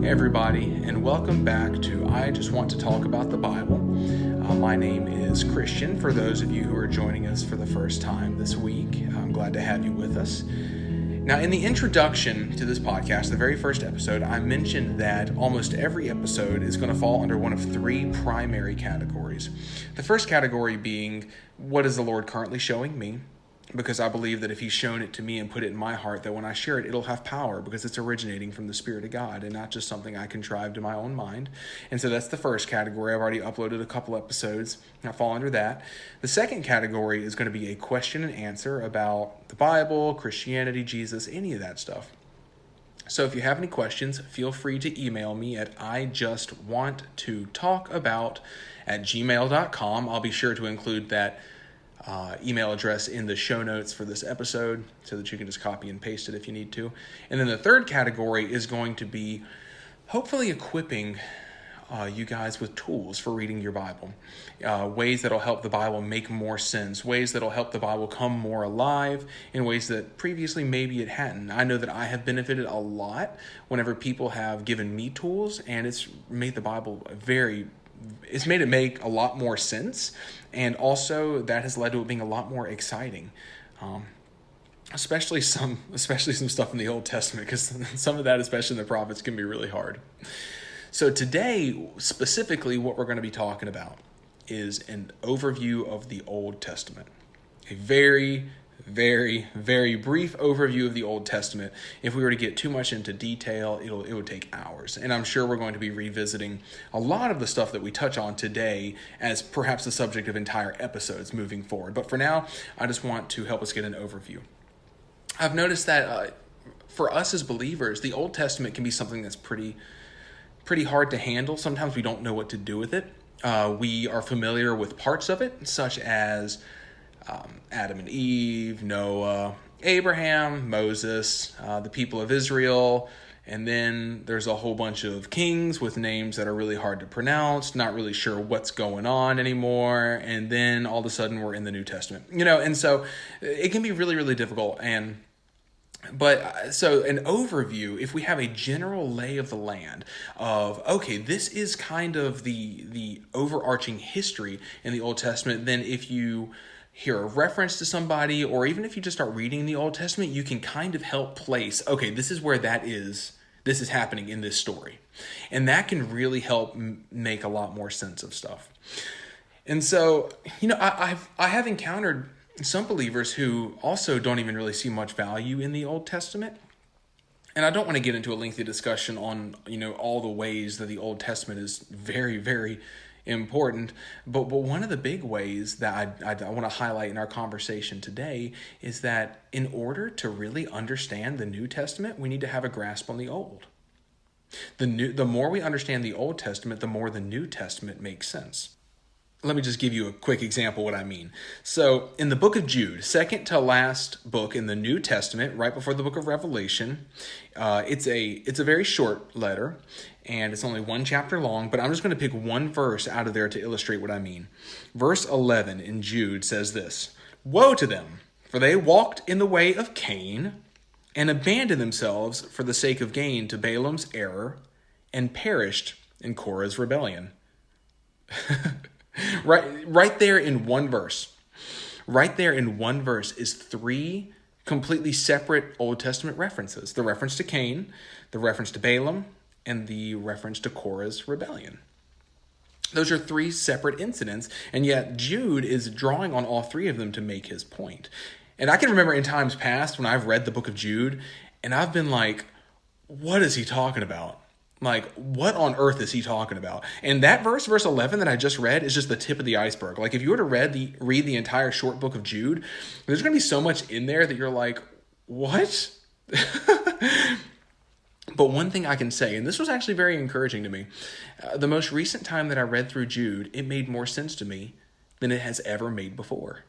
Hey everybody, and welcome back to I Just Want to Talk About the Bible. My name is Christian, for those of you who are joining us for the first time this week. I'm glad to have you with us. Now, in the introduction to this podcast, the very first episode, I mentioned that almost every episode is going to fall under one of three primary categories. The first category being, what is the Lord currently showing me? Because I believe that if He's shown it to me and put it in my heart, that when I share it, it'll have power because it's originating from the Spirit of God and not just something I contrived in my own mind. And so that's the first category. I've already uploaded a couple episodes that fall under that. The second category is going to be a question and answer about the Bible, Christianity, Jesus, any of that stuff. So if you have any questions, feel free to email me at ijustwanttotalkabout@gmail.com. I'll be sure to include that email address in the show notes for this episode so that you can just copy and paste it if you need to. And then the third category is going to be hopefully equipping you guys with tools for reading your Bible, ways that'll help the Bible make more sense, ways that'll help the Bible come more alive in ways that previously maybe it hadn't. I know that I have benefited a lot whenever people have given me tools, and it's made the Bible it's made it make a lot more sense, and also that has led to it being a lot more exciting. Especially some stuff in the Old Testament, because some of that, especially in the prophets, can be really hard. So today, specifically, what we're going to be talking about is an overview of the Old Testament. A very, very, very brief overview of the Old Testament. If we were to get too much into detail, it would take hours. And I'm sure we're going to be revisiting a lot of the stuff that we touch on today as perhaps the subject of entire episodes moving forward. But for now, I just want to help us get an overview. I've noticed that for us as believers, the Old Testament can be something that's pretty hard to handle. Sometimes we don't know what to do with it. We are familiar with parts of it, such as Adam and Eve, Noah, Abraham, Moses, the people of Israel, and then there's a whole bunch of kings with names that are really hard to pronounce, not really sure what's going on anymore, and then all of a sudden we're in the New Testament, and so it can be really, really difficult. So an overview, if we have a general lay of the land of, okay, this is kind of the overarching history in the Old Testament, then if you hear a reference to somebody, or even if you just start reading the Old Testament, you can kind of help place, okay, this is where this is happening in this story. And that can really help make a lot more sense of stuff. And so, I have encountered some believers who also don't even really see much value in the Old Testament. And I don't want to get into a lengthy discussion on, all the ways that the Old Testament is very, very important. But one of the big ways that I want to highlight in our conversation today is that in order to really understand the New Testament, we need to have a grasp on the Old. The more we understand the Old Testament, the more the New Testament makes sense. Let me just give you a quick example of what I mean. So in the book of Jude, second to last book in the New Testament, right before the book of Revelation, it's a very short letter, and it's only one chapter long, but I'm just going to pick one verse out of there to illustrate what I mean. Verse 11 in Jude says this: "Woe to them, for they walked in the way of Cain, and abandoned themselves for the sake of gain to Balaam's error, and perished in Korah's rebellion." Right there in one verse. Right there in one verse is three completely separate Old Testament references. The reference to Cain, the reference to Balaam, and the reference to Korah's rebellion. Those are three separate incidents, and yet Jude is drawing on all three of them to make his point. And I can remember in times past when I've read the book of Jude, and I've been like, what is he talking about? Like, what on earth is he talking about? And that verse 11 that I just read, is just the tip of the iceberg. Like, if you were to read the entire short book of Jude, there's going to be so much in there that you're like, what? But one thing I can say, and this was actually very encouraging to me, the most recent time that I read through Jude, it made more sense to me than it has ever made before.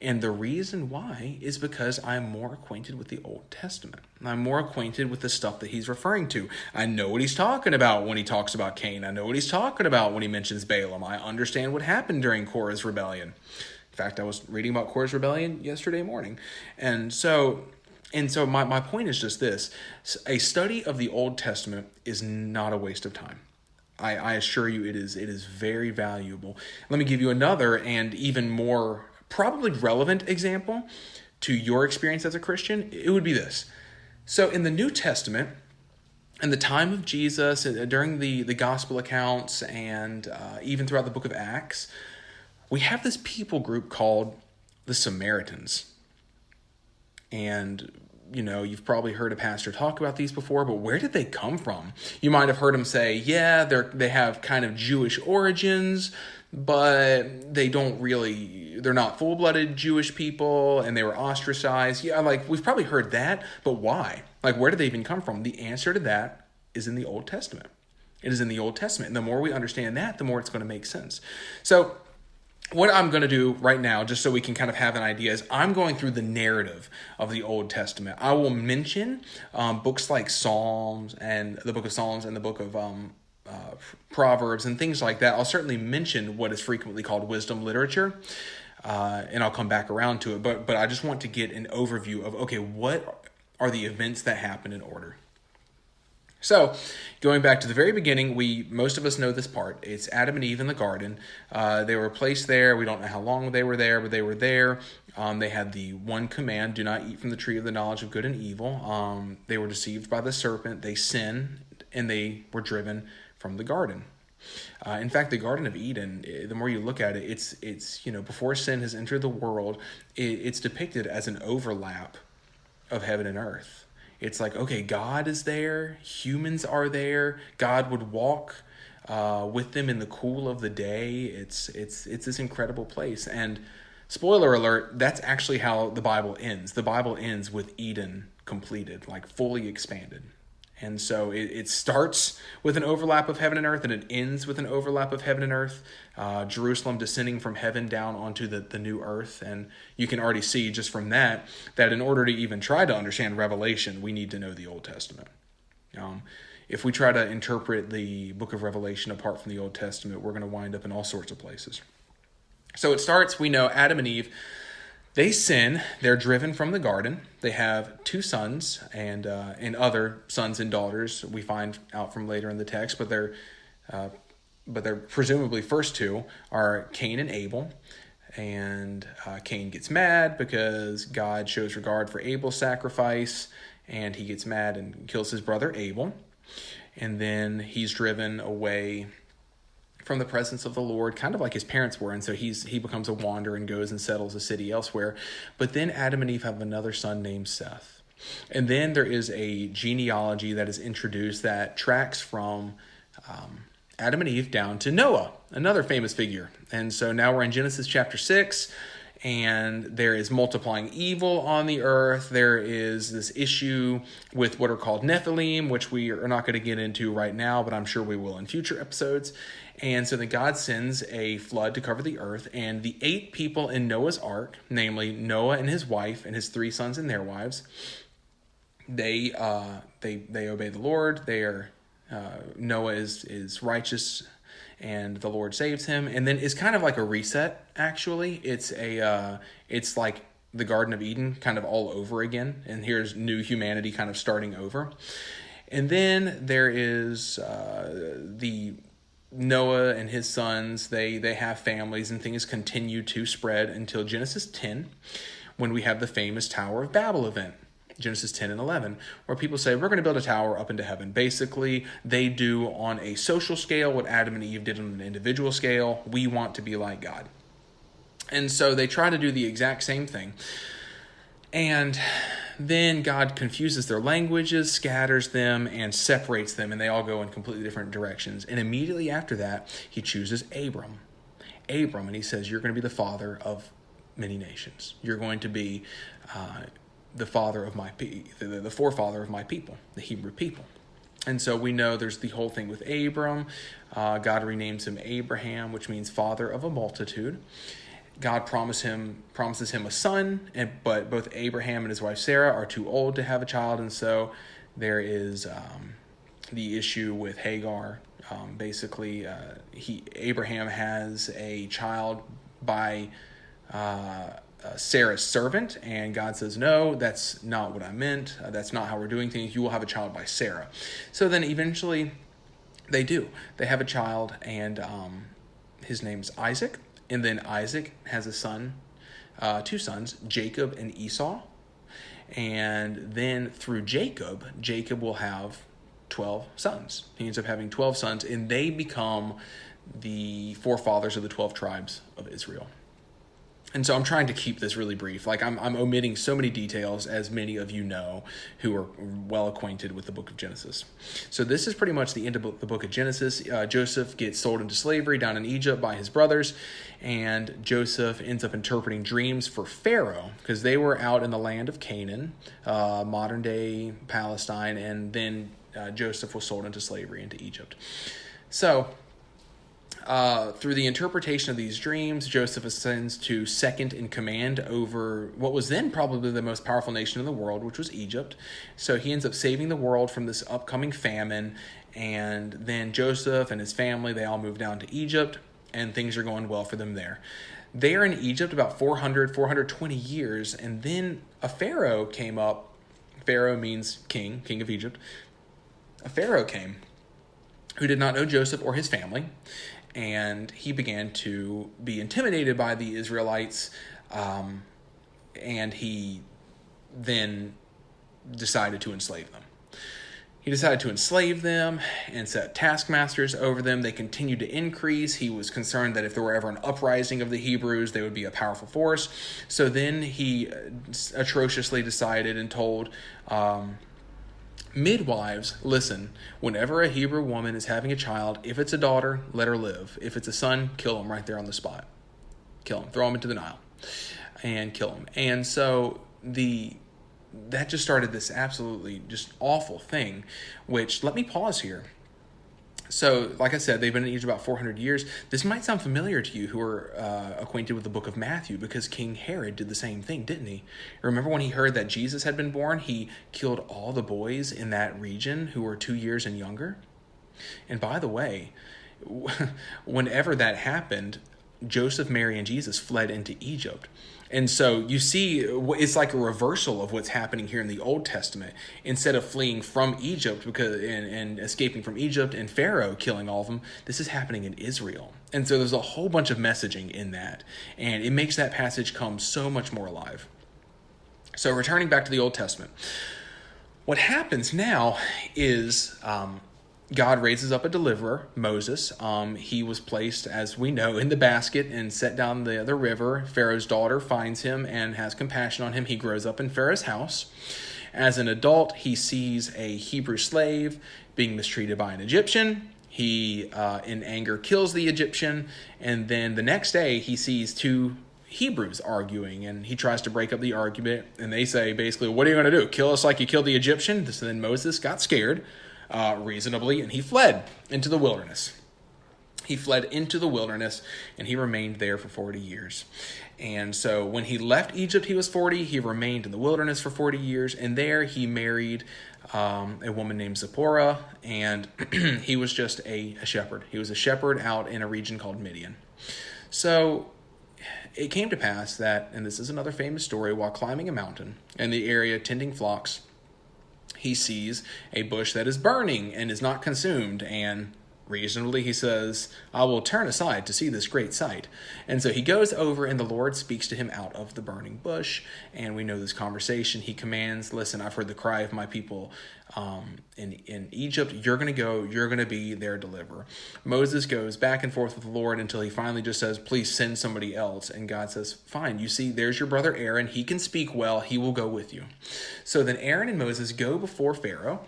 And the reason why is because I'm more acquainted with the Old Testament. I'm more acquainted with the stuff that he's referring to. I know what he's talking about when he talks about Cain. I know what he's talking about when he mentions Balaam. I understand what happened during Korah's rebellion. In fact, I was reading about Korah's rebellion yesterday morning. And so And so my point is just this. A study of the Old Testament is not a waste of time. I assure you it is very valuable. Let me give you another and even more probably relevant example to your experience as a Christian. It would be this. So in the New Testament, in the time of Jesus, during the gospel accounts, and even throughout the book of Acts, we have this people group called the Samaritans. And, you've probably heard a pastor talk about these before, but where did they come from? You might have heard him say, yeah, they have kind of Jewish origins, but they're not full-blooded Jewish people, and they were ostracized. Yeah, we've probably heard that, but why? Where did they even come from? The answer to that is in the Old Testament. It is in the Old Testament, and the more we understand that, the more it's going to make sense. So what I'm going to do right now, just so we can kind of have an idea, is I'm going through the narrative of the Old Testament. I will mention books like Psalms and the book of Psalms and the book of Proverbs and things like that. I'll certainly mention what is frequently called wisdom literature, and I'll come back around to it. But I just want to get an overview of, okay, what are the events that happen in order? So, going back to the very beginning, most of us know this part. It's Adam and Eve in the garden. They were placed there. We don't know how long they were there, but they were there. They had the one command, do not eat from the tree of the knowledge of good and evil. They were deceived by the serpent. They sinned, and they were driven from the garden. In fact, the Garden of Eden, the more you look at it, it's before sin has entered the world, it's depicted as an overlap of heaven and earth. It's like, okay, God is there, humans are there, God would walk with them in the cool of the day. It's this incredible place. And spoiler alert, that's actually how the Bible ends. The Bible ends with Eden completed, fully expanded. And so it starts with an overlap of heaven and earth, and it ends with an overlap of heaven and earth. Jerusalem descending from heaven down onto the new earth. And you can already see just from that in order to even try to understand Revelation, we need to know the Old Testament. If we try to interpret the book of Revelation apart from the Old Testament, we're going to wind up in all sorts of places. So it starts, we know Adam and Eve, they sin, they're driven from the garden. They have two sons and other sons and daughters we find out from later in the text, but they're presumably first two are Cain and Abel. And Cain gets mad because God shows regard for Abel's sacrifice, and he gets mad and kills his brother Abel. And then he's driven away from the presence of the Lord, kind of like his parents were, and so he becomes a wanderer and goes and settles a city elsewhere. But then Adam and Eve have another son named Seth. And then there is a genealogy that is introduced that tracks from Adam and Eve down to Noah, another famous figure. And so now we're in Genesis chapter 6, and there is multiplying evil on the earth. There is this issue with what are called Nephilim, which we are not going to get into right now, but I'm sure we will in future episodes. And so then God sends a flood to cover the earth, and the 8 people in Noah's ark, namely Noah and his wife and his 3 sons and their wives, they obey the Lord. Noah is righteous, and the Lord saves him. And then it's kind of like a reset, actually. It's like the Garden of Eden kind of all over again. And here's new humanity kind of starting over. And then there is the Noah and his sons. They have families, and things continue to spread until Genesis 10, when we have the famous Tower of Babel event. Genesis 10 and 11, where people say, we're going to build a tower up into heaven. Basically, they do on a social scale what Adam and Eve did on an individual scale. We want to be like God. And so they try to do the exact same thing. And then God confuses their languages, scatters them, and separates them, and they all go in completely different directions. And immediately after that, he chooses Abram, and he says, you're going to be the father of many nations. You're going to be the father of the forefather of my people, the Hebrew people. And so we know there's the whole thing with Abram. God renames him Abraham, which means father of a multitude. God promises him a son, but both Abraham and his wife Sarah are too old to have a child, and so there is the issue with Hagar. Abraham has a child by Sarah's servant, and God says, no, that's not what I meant. That's not how we're doing things. You will have a child by Sarah. So then eventually they do. They have a child, and his name's Isaac. And then Isaac has a son, two sons, Jacob and Esau. And then through Jacob will have 12 sons. He ends up having 12 sons, and they become the forefathers of the 12 tribes of Israel. And so I'm trying to keep this really brief. Like I'm omitting so many details, as many of you know who are well acquainted with the book of Genesis. So this is pretty much the end of the book of Genesis. Joseph gets sold into slavery down in Egypt by his brothers, and Joseph ends up interpreting dreams for Pharaoh, because they were out in the land of Canaan, modern day Palestine, and then Joseph was sold into slavery into Egypt. So through the interpretation of these dreams, Joseph ascends to second in command over what was then probably the most powerful nation in the world, which was Egypt. So he ends up saving the world from this upcoming famine. And then Joseph and his family, they all move down to Egypt, and things are going well for them there. They are in Egypt about 420 years. And then a Pharaoh came up. Pharaoh means king of Egypt. A Pharaoh came who did not know Joseph or his family. And he began to be intimidated by the Israelites, and he then decided to enslave them. He decided to enslave them and set taskmasters over them. They continued to increase. He was concerned that if there were ever an uprising of the Hebrews, they would be a powerful force. So then he atrociously decided and told midwives, listen, whenever a Hebrew woman is having a child, if it's a daughter, let her live. If it's a son, kill him right there on the spot. Kill him. Throw him into the Nile and kill him. And so that just started this absolutely just awful thing, which, let me pause here. So, like I said, they've been in Egypt about 400 years. This might sound familiar to you who are acquainted with the book of Matthew, because King Herod did the same thing, didn't he? Remember when he heard that Jesus had been born, he killed all the boys in that region who were 2 years and younger? And by the way, whenever that happened, Joseph, Mary, and Jesus fled into Egypt. And so you see, it's like a reversal of what's happening here in the Old Testament. Instead of fleeing from Egypt and escaping from Egypt and Pharaoh killing all of them, this is happening in Israel. And so there's a whole bunch of messaging in that. And it makes that passage come so much more alive. So returning back to the Old Testament, what happens now is God raises up a deliverer, Moses. He was placed, as we know, in the basket and set down the river. Pharaoh's daughter finds him and has compassion on him. He grows up in Pharaoh's house. As an adult, he sees a Hebrew slave being mistreated by an Egyptian. He, in anger, kills the Egyptian. And then the next day, he sees two Hebrews arguing, and he tries to break up the argument. And they say, basically, what are you going to do? Kill us like you killed the Egyptian? So then Moses got scared. Reasonably, and he fled into the wilderness. He fled into the wilderness, and he remained there for 40 years. And so when he left Egypt, he was 40. He remained in the wilderness for 40 years, and there he married a woman named Zipporah, and he was just a shepherd. He was a shepherd out in a region called Midian. So it came to pass that, and this is another famous story, while climbing a mountain in the area tending flocks, he sees a bush that is burning and is not consumed, and reasonably he says, I will turn aside to see this great sight. And so he goes over, and the Lord speaks to him out of the burning bush, and we know this conversation. He commands, listen, I've heard the cry of my people in Egypt. You're going to go. You're going to be their deliverer. Moses goes back and forth with the Lord until he finally just says, please send somebody else. And God says, fine. You see, there's your brother Aaron. He can speak well. He will go with you. So then Aaron and Moses go before Pharaoh.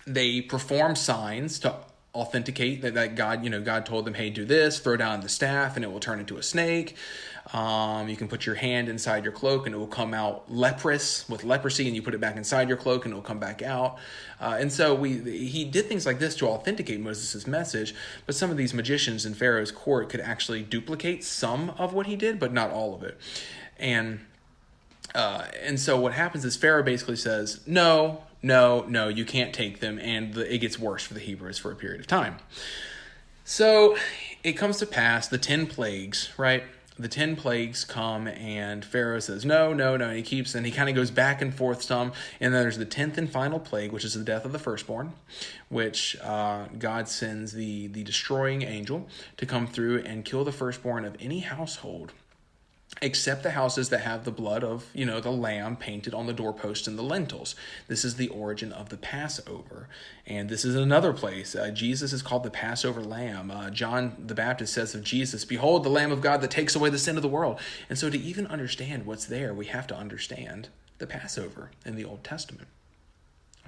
They perform signs to authenticate that God told them, hey, do this, throw down the staff and it will turn into a snake. You can put your hand inside your cloak and it will come out with leprosy, and you put it back inside your cloak and it will come back out. And so he did things like this to authenticate Moses' message, but some of these magicians in Pharaoh's court could actually duplicate some of what he did, but not all of it. And so what happens is Pharaoh basically says, no, you can't take them, and it gets worse for the Hebrews for a period of time. So it comes to pass, the 10 plagues, right? the 10 plagues come, and Pharaoh says, no, no, no. And he kind of goes back and forth some. And then there's the 10th and final plague, which is the death of the firstborn, which God sends the destroying angel to come through and kill the firstborn of any household, except the houses that have the blood of, the lamb painted on the doorposts and the lintels. This is the origin of the Passover. And this is another place. Jesus is called the Passover lamb. John the Baptist says of Jesus, "Behold, the Lamb of God that takes away the sin of the world." And so to even understand what's there, we have to understand the Passover in the Old Testament.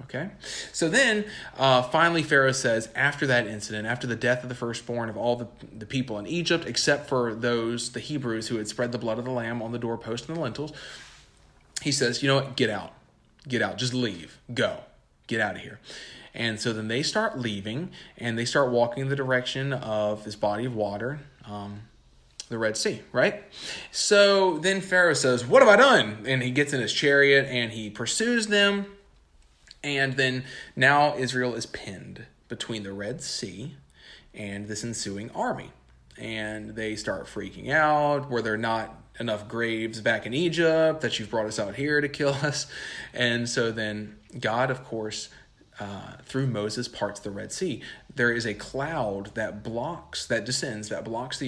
Okay, so then finally Pharaoh says, after that incident, after the death of the firstborn of all the people in Egypt, except for the Hebrews who had spread the blood of the lamb on the doorpost and the lintels, he says, you know what, get out, just leave, go, get out of here. And so then they start leaving, and they start walking in the direction of this body of water, the Red Sea, right? So then Pharaoh says, what have I done? And he gets in his chariot and he pursues them. And then now Israel is pinned between the Red Sea and this ensuing army. And they start freaking out. Were there not enough graves back in Egypt that you've brought us out here to kill us? And so then God, of course, through Moses, parts the Red Sea. There is a cloud that blocks the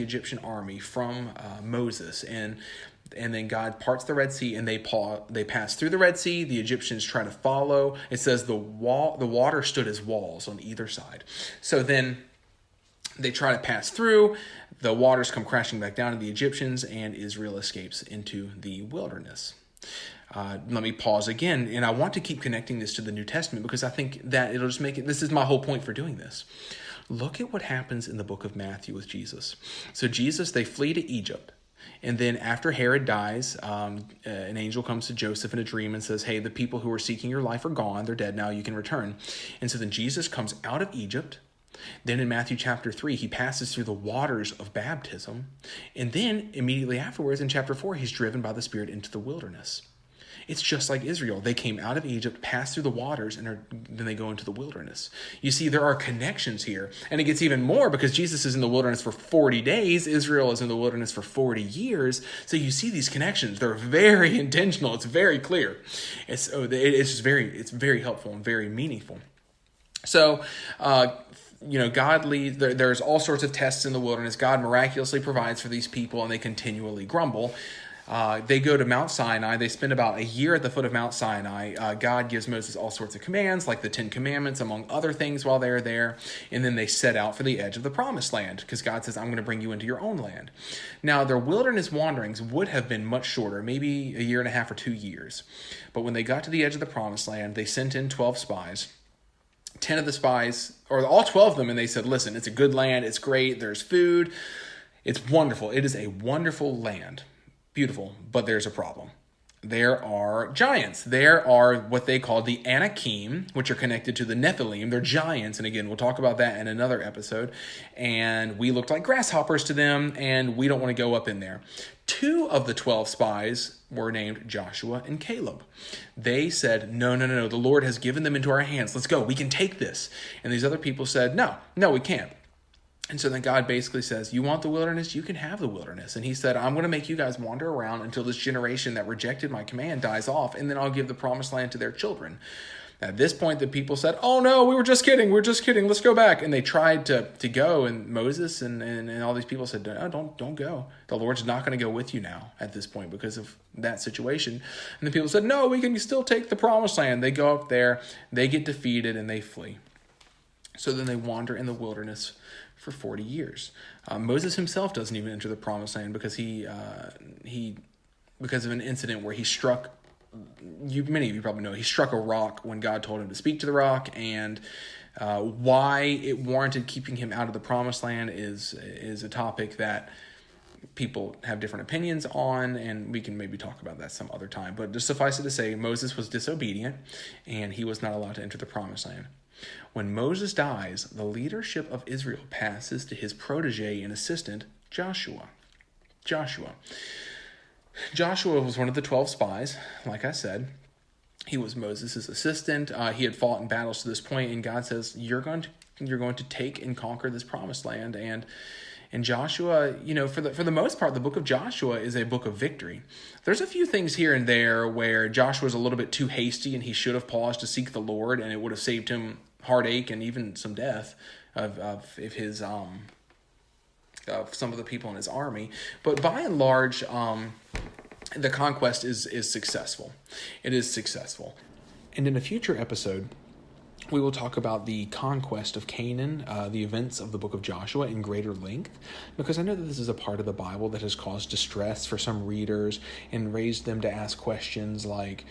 Egyptian army from Moses. And then God parts the Red Sea, and they pass through the Red Sea. The Egyptians try to follow. It says the water stood as walls on either side. So then they try to pass through. The waters come crashing back down to the Egyptians, and Israel escapes into the wilderness. Let me pause again, and I want to keep connecting this to the New Testament because I think that it'll just make it. This is my whole point for doing this. Look at what happens in the book of Matthew with Jesus. So Jesus, they flee to Egypt. And then after Herod dies, an angel comes to Joseph in a dream and says, hey, the people who are seeking your life are gone. They're dead now. You can return. And so then Jesus comes out of Egypt. Then in Matthew chapter 3, he passes through the waters of baptism. And then immediately afterwards in chapter 4, he's driven by the Spirit into the wilderness. It's just like Israel. They came out of Egypt, passed through the waters, and then they go into the wilderness. You see, there are connections here. And it gets even more because Jesus is in the wilderness for 40 days. Israel is in the wilderness for 40 years. So you see these connections. They're very intentional. It's very clear. It's very helpful and very meaningful. So, God leads. There's all sorts of tests in the wilderness. God miraculously provides for these people, and they continually grumble. They go to Mount Sinai. They spend about a year at the foot of Mount Sinai. God gives Moses all sorts of commands, like the 10 Commandments, among other things, while they're there. And then they set out for the edge of the Promised Land, because God says, I'm going to bring you into your own land. Now, their wilderness wanderings would have been much shorter, maybe a year and a half or 2 years. But when they got to the edge of the Promised Land, they sent in 12 spies. 10 of the spies, or all 12 of them, and they said, listen, it's a good land. It's great. There's food. It's wonderful. It is a wonderful land. Beautiful, but there's a problem. There are giants. There are what they call the TaNaKh, which are connected to the Nephilim. They're giants, and again, we'll talk about that in another episode. And we looked like grasshoppers to them, and we don't want to go up in there. 2 of the 12 spies were named Joshua and Caleb. They said, no, the Lord has given them into our hands. Let's go. We can take this. And these other people said, no, we can't. And so then God basically says, you want the wilderness? You can have the wilderness. And he said, I'm going to make you guys wander around until this generation that rejected my command dies off, and then I'll give the promised land to their children. At this point, the people said, oh no, we were just kidding. Let's go back. And they tried to go, and Moses and all these people said, no, don't go. The Lord's not going to go with you now at this point because of that situation. And the people said, no, we can still take the promised land. They go up there, they get defeated, and they flee. So then they wander in the wilderness for 40 years. Moses himself doesn't even enter the promised land because because of an incident where he struck, many of you probably know, he struck a rock when God told him to speak to the rock, and why it warranted keeping him out of the promised land is a topic that people have different opinions on, and we can maybe talk about that some other time. But just suffice it to say, Moses was disobedient, and he was not allowed to enter the promised land. When Moses dies, the leadership of Israel passes to his protege and assistant, Joshua. Joshua was one of the 12 spies, like I said. He was Moses' assistant. He had fought in battles to this point, and God says, you're going to take and conquer this promised land. And And Joshua, for the most part, the book of Joshua is a book of victory. There's a few things here and there where Joshua's a little bit too hasty and he should have paused to seek the Lord, and it would have saved him heartache and even some death of his of some of the people in his army. But by and large, the conquest is successful. It is successful. And in a future episode, we will talk about the conquest of Canaan, the events of the book of Joshua in greater length, because I know that this is a part of the Bible that has caused distress for some readers and raised them to ask questions like,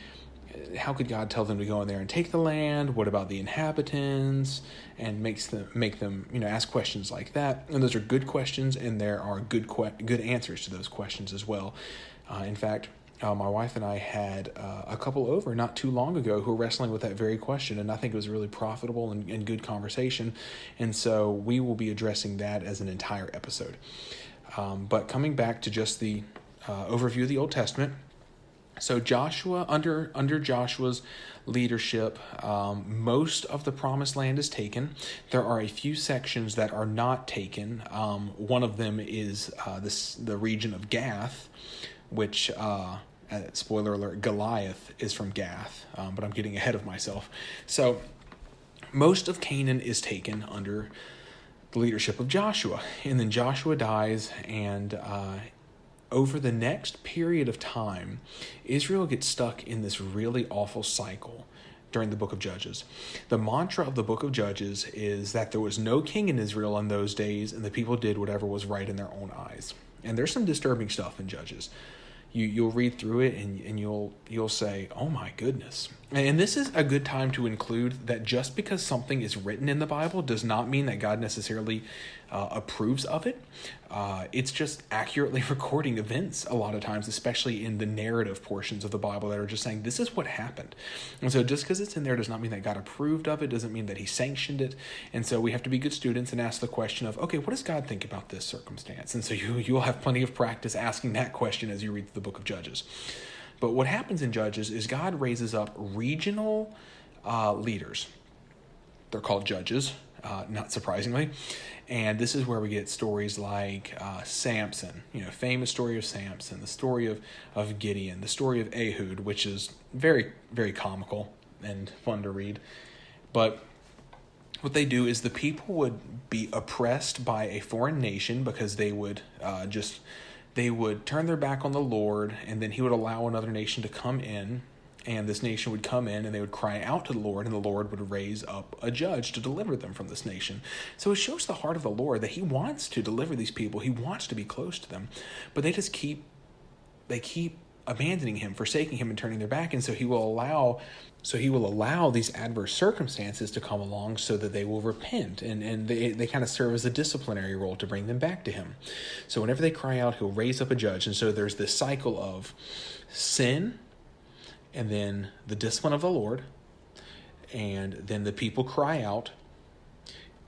how could God tell them to go in there and take the land? What about the inhabitants? And make them ask questions like that. And those are good questions, and there are good answers to those questions as well. In fact, my wife and I had a couple over not too long ago who were wrestling with that very question, and I think it was a really profitable and good conversation. And so we will be addressing that as an entire episode. But coming back to just the overview of the Old Testament. So Joshua, under Joshua's leadership, most of the promised land is taken. There are a few sections that are not taken. One of them is the region of Gath, which, spoiler alert, Goliath is from Gath, but I'm getting ahead of myself. So most of Canaan is taken under the leadership of Joshua. And then Joshua dies, and over the next period of time, Israel gets stuck in this really awful cycle during the book of Judges. The mantra of the book of Judges is that there was no king in Israel in those days, and the people did whatever was right in their own eyes. And there's some disturbing stuff in Judges. You'll read through it and you'll say, oh my goodness. And this is a good time to include that just because something is written in the Bible does not mean that God necessarily approves of it. It's just accurately recording events a lot of times, especially in the narrative portions of the Bible that are just saying this is what happened. And so just because it's in there does not mean that God approved of it, doesn't mean that he sanctioned it. And so we have to be good students and ask the question of, okay, what does God think about this circumstance? And so you'll have plenty of practice asking that question as you read the book of Judges. But what happens in Judges is God raises up regional leaders. They're called judges, not surprisingly. And this is where we get stories like Samson, famous story of Samson, the story of Gideon, the story of Ehud, which is very, very comical and fun to read. But what they do is the people would be oppressed by a foreign nation because they would turn their back on the Lord, and then he would allow another nation to come in, and this nation would come in, and they would cry out to the Lord, and the Lord would raise up a judge to deliver them from this nation. So it shows the heart of the Lord that he wants to deliver these people. He wants to be close to them, but they keep abandoning him, forsaking him, and turning their back. And so he will allow these adverse circumstances to come along so that they will repent, and they kind of serve as a disciplinary role to bring them back to him. So whenever they cry out, he'll raise up a judge. And so there's this cycle of sin, and then the discipline of the Lord, and then the people cry out,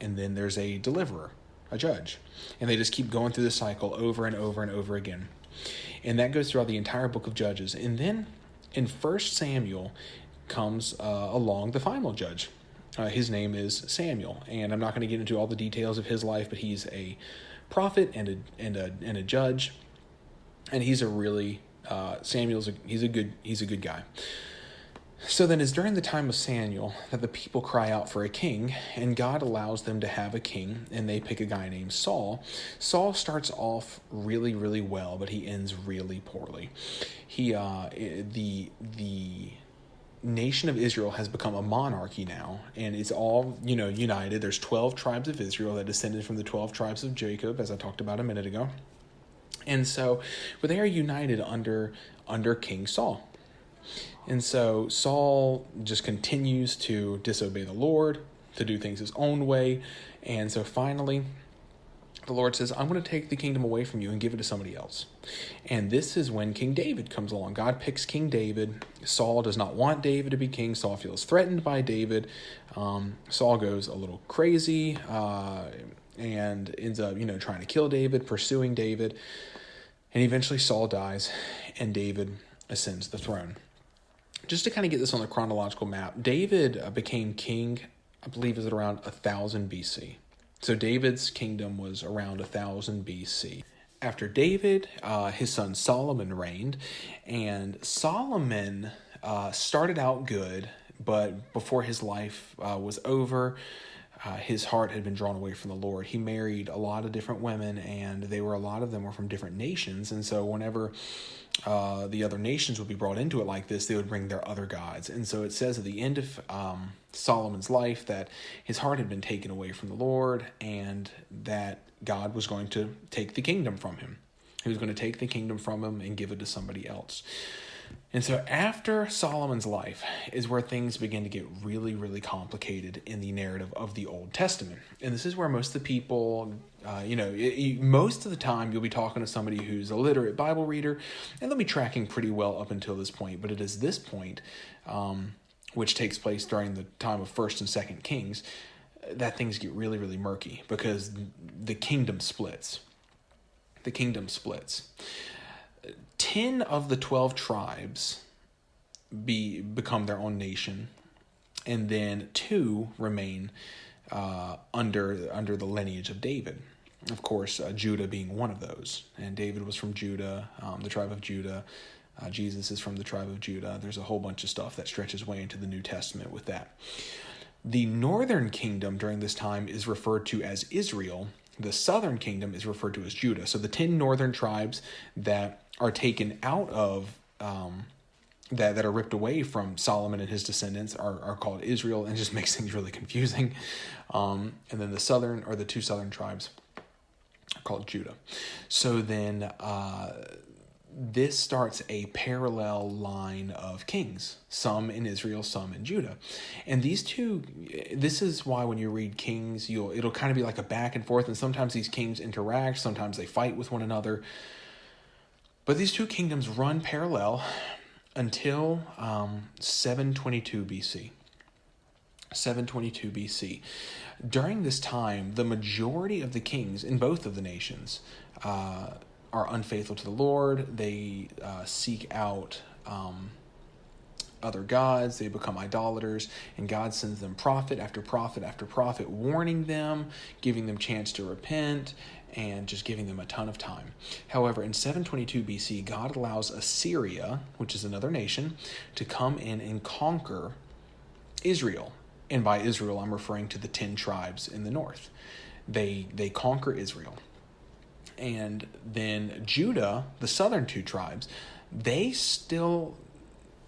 and then there's a deliverer, a judge. And they just keep going through the cycle over and over and over again. And that goes throughout the entire book of Judges. And then in 1 Samuel comes along the final judge. His name is Samuel. And I'm not going to get into all the details of his life, but he's a prophet and a judge. And he's a really he's a good guy. So then it's during the time of Samuel that the people cry out for a king, and God allows them to have a king, and they pick a guy named Saul. Saul starts off really, really well, but he ends really poorly. The nation of Israel has become a monarchy now, and it's all, united. There's 12 tribes of Israel that descended from the 12 tribes of Jacob, as I talked about a minute ago. And so, but they are united under King Saul. And so Saul just continues to disobey the Lord, to do things his own way. And so finally, the Lord says, I'm going to take the kingdom away from you and give it to somebody else. And this is when King David comes along. God picks King David. Saul does not want David to be king. Saul feels threatened by David. Saul goes a little crazy and ends up, trying to kill David, pursuing David. And eventually Saul dies and David ascends the throne. Just to kind of get this on the chronological map, David became king, I believe, is around 1000 BC. So David's kingdom was around 1000 BC. After David, his son Solomon reigned, and Solomon started out good, but before his life was over, his heart had been drawn away from the Lord. He married a lot of different women, and a lot of them were from different nations. And so whenever the other nations would be brought into it like this, they would bring their other gods. And so it says at the end of Solomon's life that his heart had been taken away from the Lord, and that God was going to take the kingdom from him. He was going to take the kingdom from him and give it to somebody else. And so after Solomon's life is where things begin to get really, really complicated in the narrative of the Old Testament. And this is where most of the people, most of the time you'll be talking to somebody who's a literate Bible reader, and they'll be tracking pretty well up until this point. But it is this point, which takes place during the time of 1st and 2nd Kings, that things get really, really murky because the kingdom splits. The kingdom splits. 10 of the 12 tribes become their own nation, and then 2 remain under the lineage of David. Of course, Judah being one of those. And David was from Judah, the tribe of Judah. Jesus is from the tribe of Judah. There's a whole bunch of stuff that stretches way into the New Testament with that. The northern kingdom during this time is referred to as Israel. The southern kingdom is referred to as Judah. So the 10 northern tribes that are taken out of, that are ripped away from Solomon and his descendants are called Israel, and it just makes things really confusing. And then the 2 southern tribes are called Judah. So then this starts a parallel line of kings, some in Israel, some in Judah. And this is why when you read Kings, it'll kind of be like a back and forth, and sometimes these kings interact, sometimes they fight with one another. But these 2 kingdoms run parallel until 722 BC. 722 BC. During this time, the majority of the kings in both of the nations are unfaithful to the Lord. They seek out other gods. They become idolaters, and God sends them prophet after prophet after prophet, warning them, giving them chance to repent, and just giving them a ton of time. However, in 722 BC, God allows Assyria, which is another nation, to come in and conquer Israel. And by Israel, I'm referring to the 10 tribes in the north. They conquer Israel. And then Judah, the southern 2 tribes, they still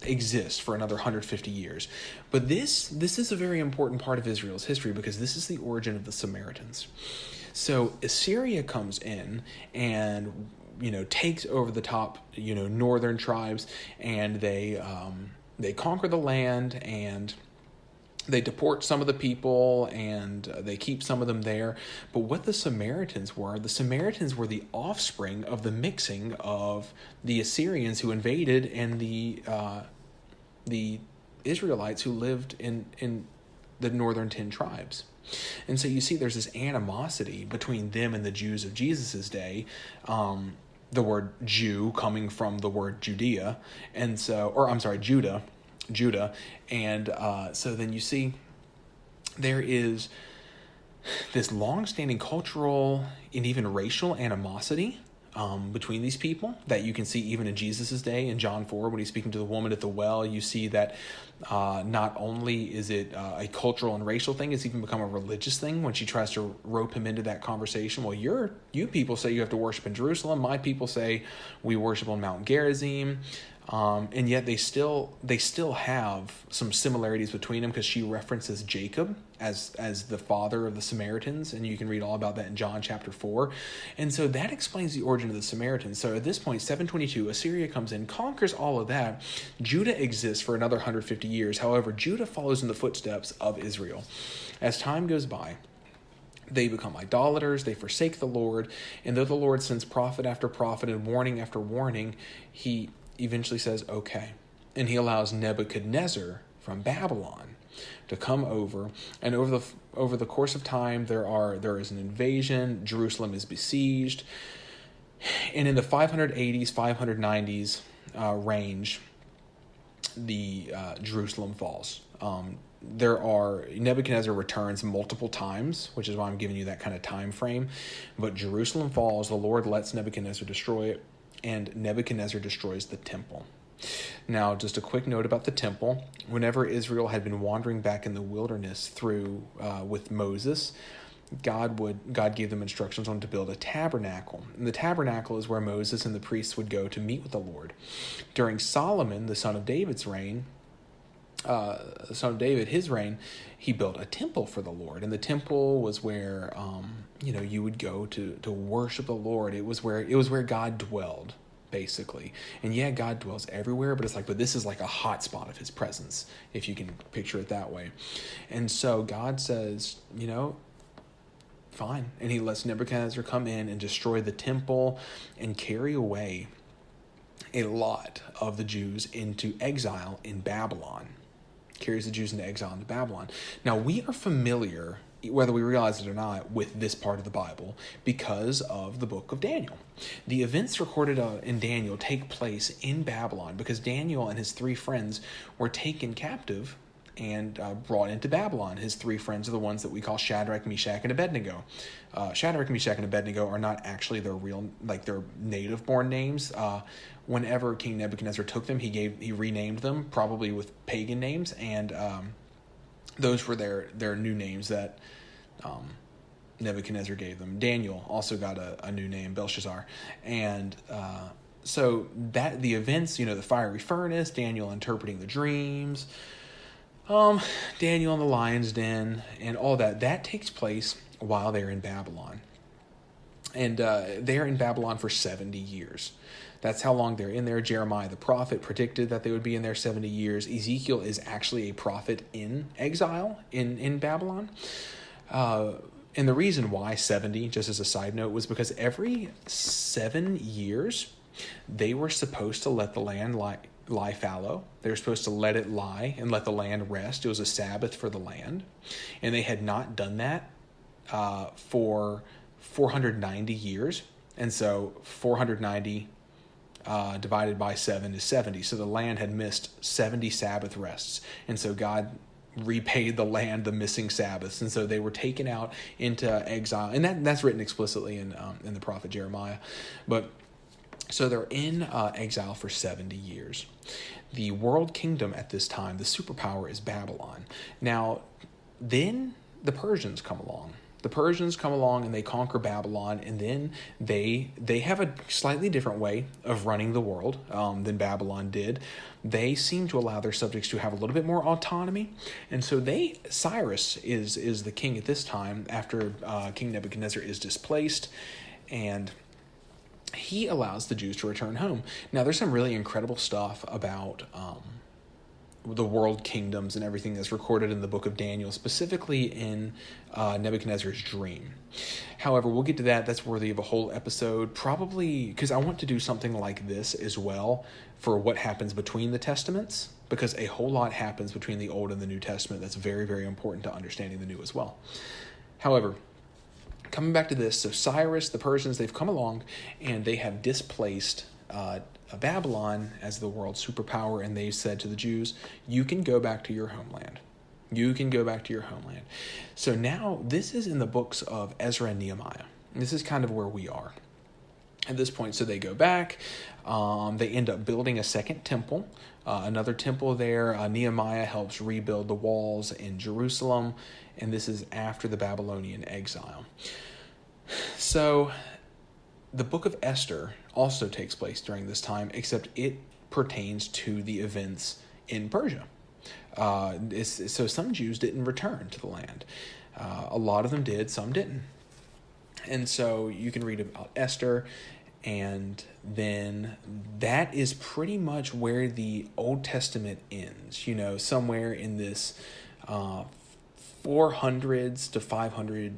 exist for another 150 years. But this is a very important part of Israel's history, because this is the origin of the Samaritans. So Assyria comes in and takes over the top northern tribes, and they conquer the land, and they deport some of the people, and they keep some of them there. But what the Samaritans were the offspring of the mixing of the Assyrians who invaded and the Israelites who lived in the northern 10 tribes. And so you see there's this animosity between them and the Jews of Jesus's day. The word Jew coming from the word Judea, Judah. And so then you see there is this long-standing cultural and even racial animosity between these people that you can see even in Jesus's day. In John 4, when he's speaking to the woman at the well, you see that not only is it a cultural and racial thing, it's even become a religious thing when she tries to rope him into that conversation. Well, you people say you have to worship in Jerusalem. My people say we worship on Mount Gerizim. And yet they still have some similarities between them, because she references Jacob as the father of the Samaritans, and you can read all about that in John chapter 4. And so that explains the origin of the Samaritans. So at this point, 722, Assyria comes in, conquers all of that. Judah exists for another 150 years. However, Judah follows in the footsteps of Israel. As time goes by, they become idolaters, they forsake the Lord, and though the Lord sends prophet after prophet and warning after warning, he eventually says, okay. And he allows Nebuchadnezzar from Babylon to come over. And over the course of time, there is an invasion. Jerusalem is besieged. And in the 580s, 590s range, Jerusalem falls. Nebuchadnezzar returns multiple times, which is why I'm giving you that kind of time frame. But Jerusalem falls, the Lord lets Nebuchadnezzar destroy it, and Nebuchadnezzar destroys the temple. Now, just a quick note about the temple. Whenever Israel had been wandering back in the wilderness with Moses, God gave them instructions on to build a tabernacle. And the tabernacle is where Moses and the priests would go to meet with the Lord. During Solomon, the son of David, his reign, he built a temple for the Lord. And the temple was where you would go to worship the Lord. It was where God dwelled, basically. And yeah, God dwells everywhere, but this is like a hot spot of his presence, if you can picture it that way. And so God says, fine. And he lets Nebuchadnezzar come in and destroy the temple and carry away a lot of the Jews into exile in Babylon. Carries the Jews into exile into Babylon. Now, we are familiar, whether we realize it or not, with this part of the Bible because of the book of Daniel. The events recorded in Daniel take place in Babylon because Daniel and his 3 friends were taken captive and brought into Babylon. His 3 friends are the ones that we call Shadrach, Meshach, and Abednego. Shadrach, Meshach, and Abednego are not actually their real, their native-born names. Whenever King Nebuchadnezzar took them, he renamed them, probably with pagan names, and those were their new names that Nebuchadnezzar gave them. Daniel also got a new name, Belshazzar, and so that the events, the fiery furnace, Daniel interpreting the dreams, Daniel in the lion's den, and all that takes place while they're in Babylon. And they're in Babylon for 70 years. That's how long they're in there. Jeremiah the prophet predicted that they would be in there 70 years. Ezekiel is actually a prophet in exile in Babylon. And the reason why 70, just as a side note, was because every 7 years, they were supposed to let the land lie fallow. They were supposed to let it lie and let the land rest. It was a Sabbath for the land. And they had not done that for 490 years. And so 490 divided by 7 is 70. So the land had missed 70 Sabbath rests. And so God repaid the land the missing Sabbaths. And so they were taken out into exile. And that's written explicitly in the prophet Jeremiah. But so they're in exile for 70 years. The world kingdom at this time, the superpower, is Babylon. Now, then the Persians come along. The Persians come along and they conquer Babylon, and then they have a slightly different way of running the world than Babylon did. They seem to allow their subjects to have a little bit more autonomy, and so Cyrus is the king at this time after King Nebuchadnezzar is displaced, and he allows the Jews to return home. Now, there's some really incredible stuff about the world kingdoms and everything that's recorded in the book of Daniel, specifically in Nebuchadnezzar's dream. However, we'll get to that. That's worthy of a whole episode, probably because I want to do something like this as well for what happens between the Testaments, because a whole lot happens between the Old and the New Testament that's very, very important to understanding the New as well. However, coming back to this, so Cyrus, the Persians, they've come along and they have displaced Babylon as the world's superpower, and they said to the Jews, you can go back to your homeland. You can go back to your homeland. So now this is in the books of Ezra and Nehemiah. This is kind of where we are at this point. So they go back. They end up building a second temple, another temple there. Nehemiah helps rebuild the walls in Jerusalem, and this is after the Babylonian exile. So the book of Esther also takes place during this time, except it pertains to the events in Persia. So some Jews didn't return to the land. A lot of them did, some didn't. And so you can read about Esther, and then that is pretty much where the Old Testament ends, somewhere in this 400s to 500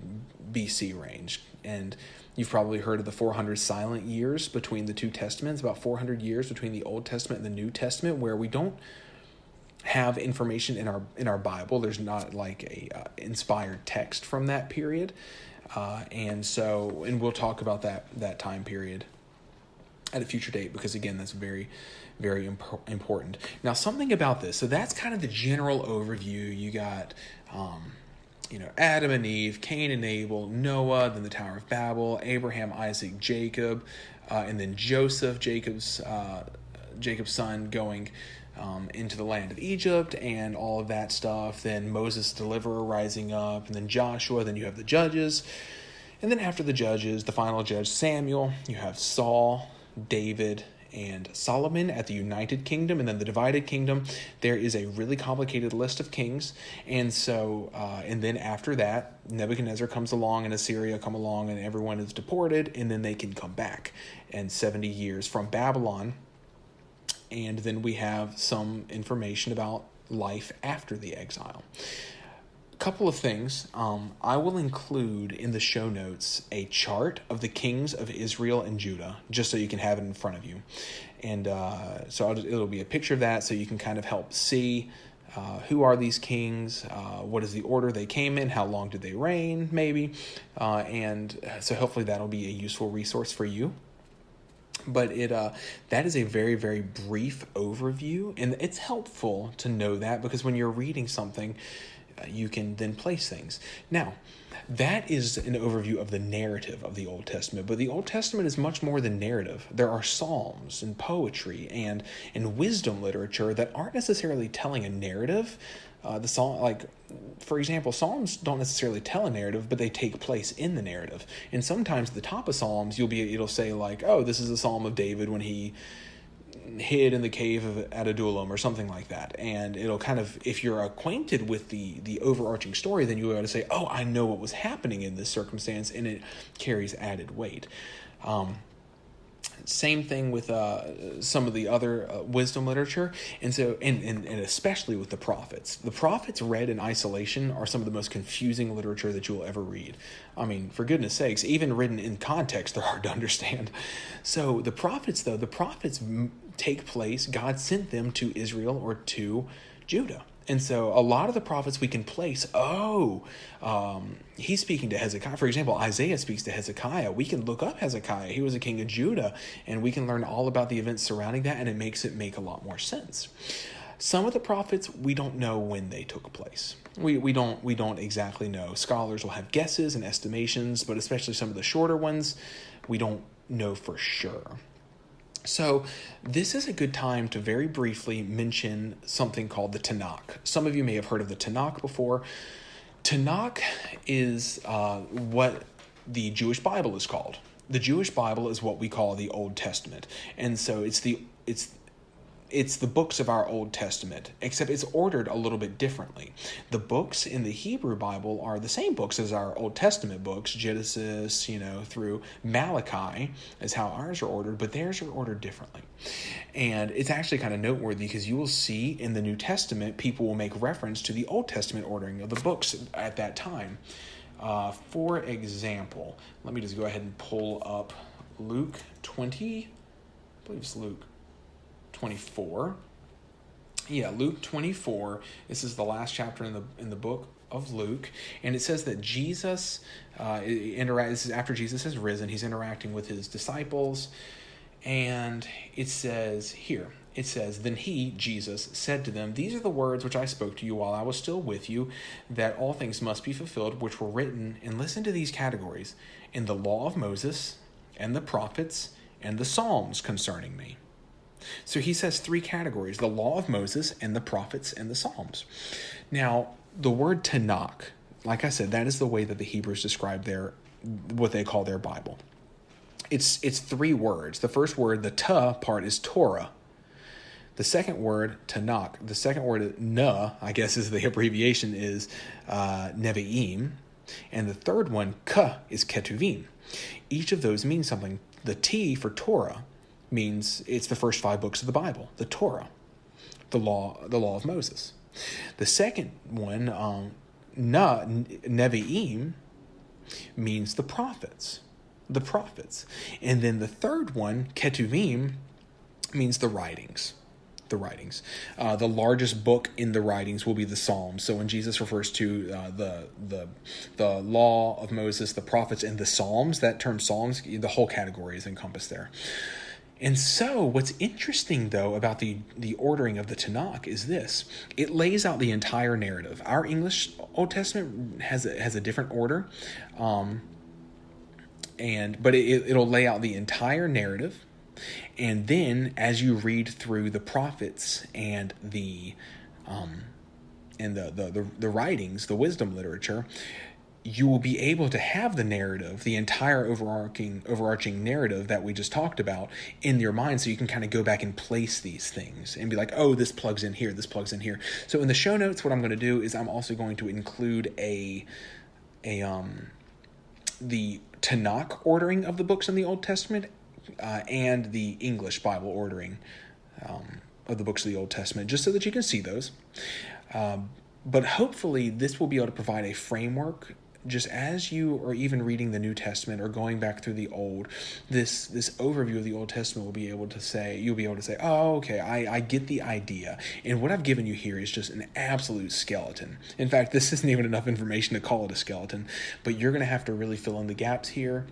BC range. And you've probably heard of the 400 silent years between the two testaments, about 400 years between the Old Testament and the New Testament, where we don't have information in our Bible. There's not like a inspired text from that period. And we'll talk about that time period at a future date, because again, that's very, very important. Now, something about this. So that's kind of the general overview. You got, Adam and Eve, Cain and Abel, Noah, then the Tower of Babel, Abraham, Isaac, Jacob, and then Joseph, Jacob's son, going into the land of Egypt and all of that stuff. Then Moses, deliverer, rising up, and then Joshua. Then you have the judges. And then after the judges, the final judge, Samuel, you have Saul, David, and Solomon at the United Kingdom. And then the divided kingdom, there is a really complicated list of kings. And so, and then after that, Nebuchadnezzar comes along and Assyria come along and everyone is deported, and then they can come back. And 70 years from Babylon. And then we have some information about life after the exile. Couple of things. I will include in the show notes a chart of the kings of Israel and Judah, just so you can have it in front of you. And so it'll be a picture of that, so you can kind of help see who are these kings, what is the order they came in, how long did they reign, maybe. And so hopefully that'll be a useful resource for you. But that is a very, very brief overview, and it's helpful to know that, because when you're reading something, you can then place things. Now, that is an overview of the narrative of the Old Testament, but the Old Testament is much more than narrative. There are psalms and poetry and wisdom literature that aren't necessarily telling a narrative. For example, Psalms don't necessarily tell a narrative, but they take place in the narrative. And sometimes at the top of Psalms, it'll say like, oh, this is a Psalm of David when he hid in the cave of Adullam or something like that. And it'll kind of, if you're acquainted with the overarching story, then you'll be able to say, oh, I know what was happening in this circumstance, and it carries added weight. Same thing with some of the other wisdom literature, and so and especially with the prophets. The prophets read in isolation are some of the most confusing literature that you will ever read. I mean, for goodness sakes, even written in context, they're hard to understand. So the prophets, though, take place, God sent them to Israel or to Judah. And so a lot of the prophets we can place, he's speaking to Hezekiah. For example, Isaiah speaks to Hezekiah. We can look up Hezekiah. He was a king of Judah, and we can learn all about the events surrounding that, and it makes it make a lot more sense. Some of the prophets, we don't know when they took place. We don't exactly know. Scholars will have guesses and estimations, but especially some of the shorter ones, we don't know for sure. So this is a good time to very briefly mention something called the TaNaKh. Some of you may have heard of the TaNaKh before. TaNaKh is what the Jewish Bible is called. The Jewish Bible is what we call the Old Testament. And so it's the books of our Old Testament, except it's ordered a little bit differently. The books in the Hebrew Bible are the same books as our Old Testament books, Genesis, through Malachi is how ours are ordered, but theirs are ordered differently. And it's actually kind of noteworthy because you will see in the New Testament, people will make reference to the Old Testament ordering of the books at that time. For example, let me just go ahead and pull up Luke 20, I believe it's Luke 24. Yeah, Luke 24. This is the last chapter in the book of Luke, and it says that Jesus this is after Jesus has risen. He's interacting with his disciples, and it says, then he, Jesus, said to them, "These are the words which I spoke to you while I was still with you, that all things must be fulfilled which were written," and listen to these categories, "in the law of Moses and the prophets and the Psalms concerning me." So he says three categories: the law of Moses and the prophets and the Psalms. Now, the word TaNaKh, like I said, that is the way that the Hebrews describe what they call their Bible. It's three words. The first word, the ta part, is Torah. The second word, TaNaKh. The second word, na, I guess is the abbreviation, is Nevi'im. And the third one, ka, is Ketuvim. Each of those means something. The T for Torah means it's the first 5 books of the Bible, the Torah, the law of Moses. The second one, Nevi'im, means the prophets. And then the third one, Ketuvim, means the writings. The largest book in the writings will be the Psalms. So when Jesus refers to the law of Moses, the prophets, and the Psalms, that term Psalms, the whole category is encompassed there. And so what's interesting, though, about the ordering of the Tanakh is this. It lays out the entire narrative. Our English Old Testament has a different order, but it'll lay out the entire narrative. And then as you read through the prophets and the writings, the wisdom literature, you will be able to have the narrative, the entire overarching narrative that we just talked about in your mind, so you can kind of go back and place these things and be like, oh, this plugs in here, this plugs in here. So in the show notes, what I'm going to do is I'm also going to include the Tanakh ordering of the books in the Old Testament and the English Bible ordering of the books of the Old Testament, just so that you can see those. But hopefully this will be able to provide a framework just as you are even reading the New Testament or going back through the Old. This overview of the Old Testament will be able to say, you'll be able to say, oh, okay, I get the idea. And what I've given you here is just an absolute skeleton. In fact, this isn't even enough information to call it a skeleton, but you're going to have to really fill in the gaps here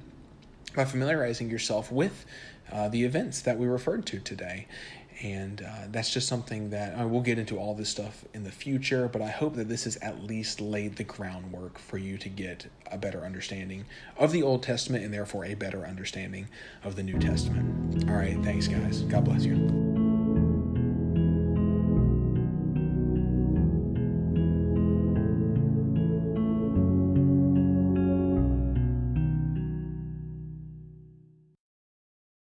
by familiarizing yourself with the events that we referred to today. And that's just something that we'll get into all this stuff in the future, but I hope that this has at least laid the groundwork for you to get a better understanding of the Old Testament and therefore a better understanding of the New Testament. All right, thanks, guys. God bless you.